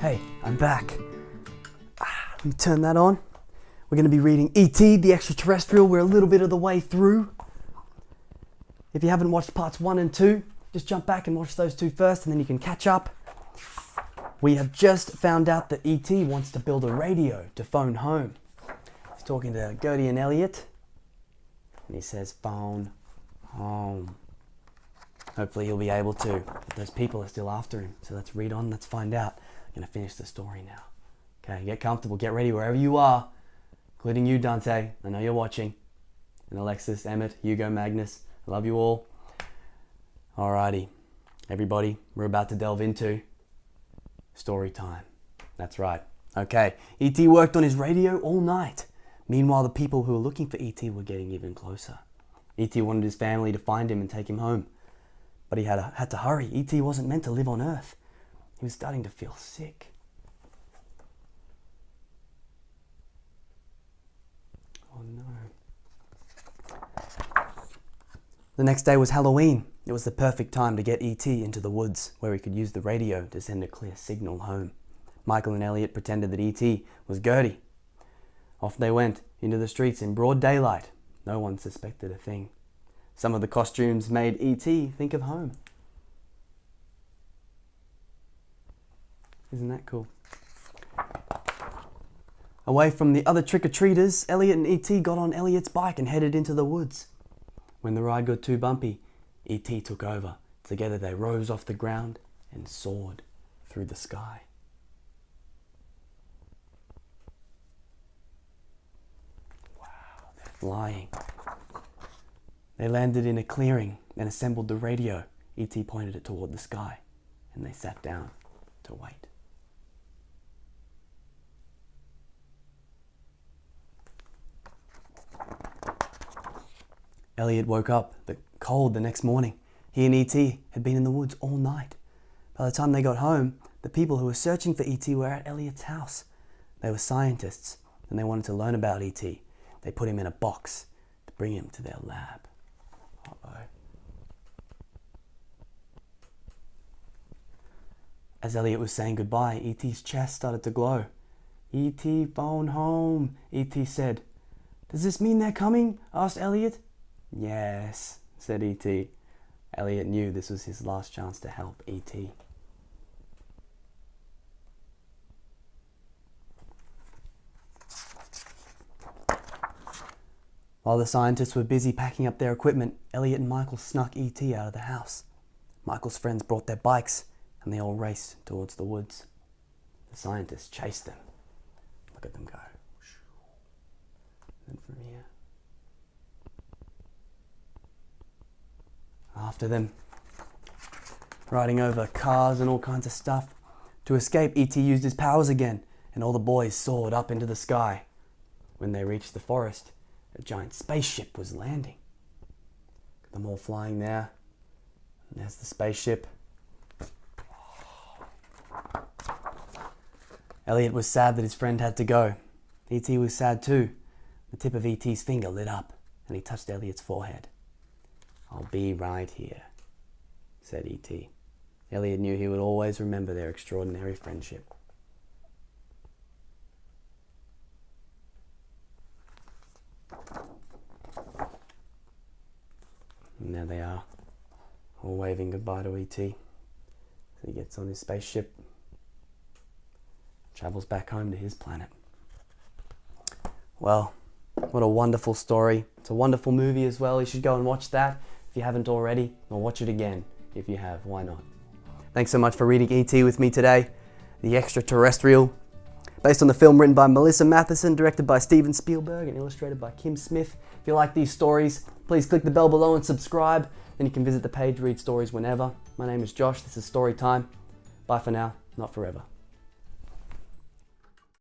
Hey, I'm back. Let me turn that on. We're going to be reading E.T. the Extra-Terrestrial. We're a little bit of the way through. If you haven't watched parts 1 and 2, just jump back and watch those two first and then you can catch up. We have just found out that E.T. wants to build a radio to phone home. He's talking to Gertie and Elliot and he says, phone home. Hopefully he'll be able to, but those people are still after him. So let's read on, let's find out. I'm going to finish the story now. Okay, get comfortable, get ready wherever you are, including you, Dante. I know you're watching. And Alexis, Emmett, Hugo, Magnus, I love you all. Alrighty, everybody, we're about to delve into story time. That's right. Okay, E.T. worked on his radio all night. Meanwhile, the people who were looking for E.T. were getting even closer. E.T. wanted his family to find him and take him home. But he had to hurry. E.T. wasn't meant to live on Earth. He was starting to feel sick. Oh no. The next day was Halloween. It was the perfect time to get E.T. into the woods where he could use the radio to send a clear signal home. Michael and Elliot pretended that E.T. was Gertie. Off they went into the streets in broad daylight. No one suspected a thing. Some of the costumes made E.T. think of home. Isn't that cool? Away from the other trick-or-treaters, Elliot and E.T. got on Elliot's bike and headed into the woods. When the ride got too bumpy, E.T. took over. Together they rose off the ground and soared through the sky. Wow, they're flying. They landed in a clearing and assembled the radio. E.T. pointed it toward the sky and they sat down to wait. Elliot woke up cold the next morning. He and E.T. had been in the woods all night. By the time they got home, the people who were searching for E.T. were at Elliot's house. They were scientists and they wanted to learn about E.T. They put him in a box to bring him to their lab. Uh-oh. As Elliot was saying goodbye, E.T.'s chest started to glow. E.T. phone home, E.T. said. Does this mean they're coming? Asked Elliot. Yes, said E.T. Elliot knew this was his last chance to help E.T. While the scientists were busy packing up their equipment, Elliot and Michael snuck E.T. out of the house. Michael's friends brought their bikes and they all raced towards the woods. The scientists chased them. Look at them go. And from here. After them, riding over cars and all kinds of stuff. To escape, E.T. used his powers again, and all the boys soared up into the sky. When they reached the forest, a giant spaceship was landing. Look at them all flying there. And there's the spaceship. Elliot was sad that his friend had to go. E.T. was sad too. The tip of E.T.'s finger lit up, and he touched Elliot's forehead. I'll be right here, said E.T. Elliot knew he would always remember their extraordinary friendship. And there they are, all waving goodbye to E.T. as he gets on his spaceship, travels back home to his planet. Well, what a wonderful story. It's a wonderful movie as well. You should go and watch that if you haven't already, or watch it again if you have. Why not? Thanks so much for reading E.T. with me today. The Extra-Terrestrial. Based on the film written by Melissa Mathison, directed by Steven Spielberg, and illustrated by Kim Smith. If you like these stories, please click the bell below and subscribe. Then you can visit the page, read stories whenever. My name is Josh. This is Storytime. Bye for now, not forever.